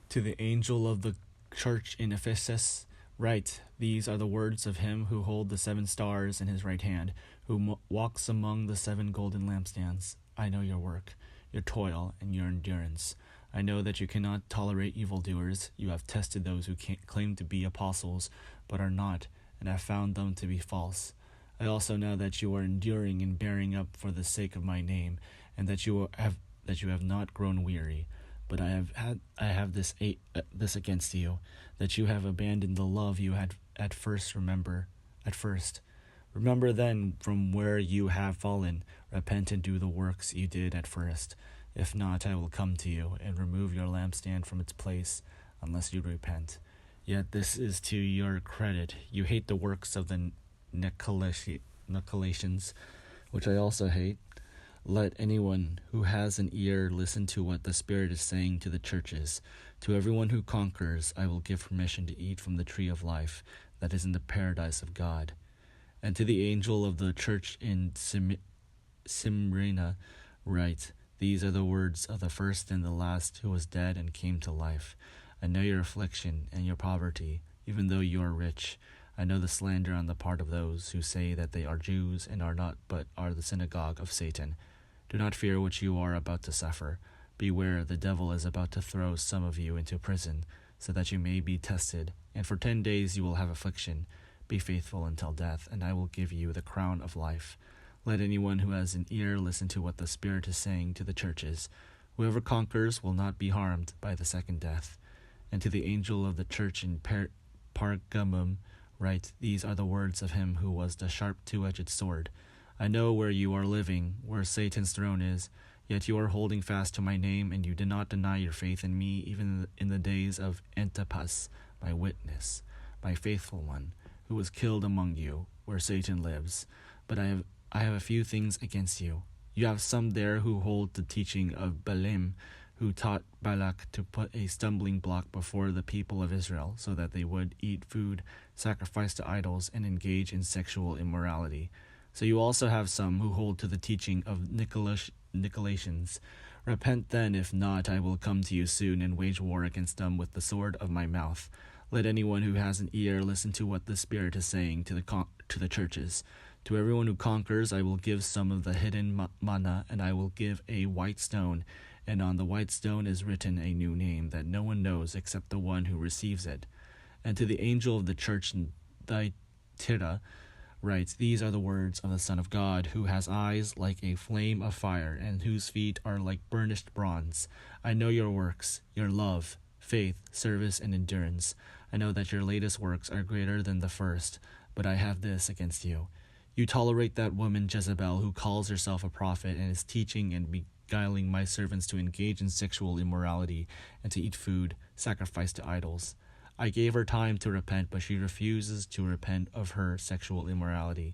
To the angel of the church in Ephesus, write, These are the words of him who holds the 7 stars in his right hand, who walks among the 7 golden lampstands. I know your work, your toil, and your endurance. I know that you cannot tolerate evildoers. You have tested those who claim to be apostles, but are not, and have found them to be false. I also know that you are enduring and bearing up for the sake of my name, and that you have not grown weary. But I have this against you, that you have abandoned the love you had at first. Remember then from where you have fallen. Repent and do the works you did at first. If not, I will come to you and remove your lampstand from its place, unless you repent. Yet this is to your credit. You hate the works of the Nicolaitans, which I also hate. Let anyone who has an ear listen to what the Spirit is saying to the churches. To everyone who conquers, I will give permission to eat from the tree of life that is in the paradise of God. And to the angel of the church in Smyrna write, These are the words of the first and the last who was dead and came to life. I know your affliction and your poverty, even though you are rich. I know the slander on the part of those who say that they are Jews and are not, but are the synagogue of Satan. Do not fear what you are about to suffer. Beware, the devil is about to throw some of you into prison, so that you may be tested, and for 10 days you will have affliction. Be faithful until death, and I will give you the crown of life. Let anyone who has an ear listen to what the Spirit is saying to the churches. Whoever conquers will not be harmed by the second death. And to the angel of the church in Pergamum write, These are the words of him who was the sharp 2-edged sword. I know where you are living, where Satan's throne is, yet you are holding fast to my name, and you did not deny your faith in me, even in the days of Antipas, my witness, my faithful one, who was killed among you, where Satan lives. But I have a few things against you. You have some there who hold the teaching of Balaam, who taught Balak to put a stumbling block before the people of Israel, so that they would eat food sacrificed to idols and engage in sexual immorality. So you also have some who hold to the teaching of Nicolaitans. Repent then, if not, I will come to you soon and wage war against them with the sword of my mouth. Let anyone who has an ear listen to what the Spirit is saying to the churches. To everyone who conquers, I will give some of the hidden manna, and I will give a white stone, and on the white stone is written a new name that no one knows except the one who receives it. And to the angel of the church in Thyatira writes, These are the words of the Son of God, who has eyes like a flame of fire, and whose feet are like burnished bronze. I know your works, your love, faith, service, and endurance. I know that your latest works are greater than the first, but I have this against you. You tolerate that woman Jezebel, who calls herself a prophet and is teaching and beguiling my servants to engage in sexual immorality and to eat food sacrificed to idols. I gave her time to repent, but she refuses to repent of her sexual immorality.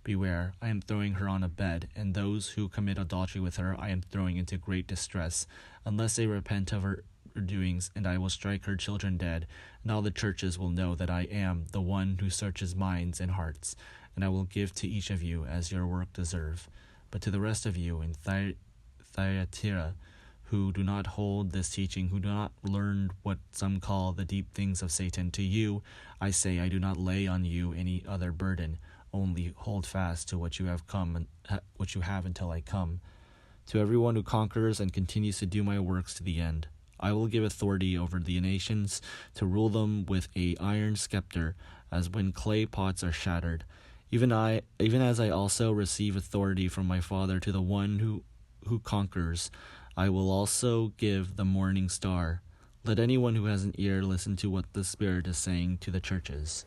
Beware, I am throwing her on a bed, and those who commit adultery with her I am throwing into great distress, unless they repent of her doings, and I will strike her children dead, and all the churches will know that I am the one who searches minds and hearts, and I will give to each of you as your work deserve. But to the rest of you in Thyatira, who do not hold this teaching, who do not learn what some call the deep things of Satan, to you I say, I do not lay on you any other burden, only hold fast to what you have until I come. To everyone who conquers and continues to do my works to the end, I will give authority over the nations to rule them with an iron scepter, as when clay pots are shattered. Even as I also receive authority from my Father, to the one who conquers, I will also give the morning star. Let anyone who has an ear listen to what the Spirit is saying to the churches.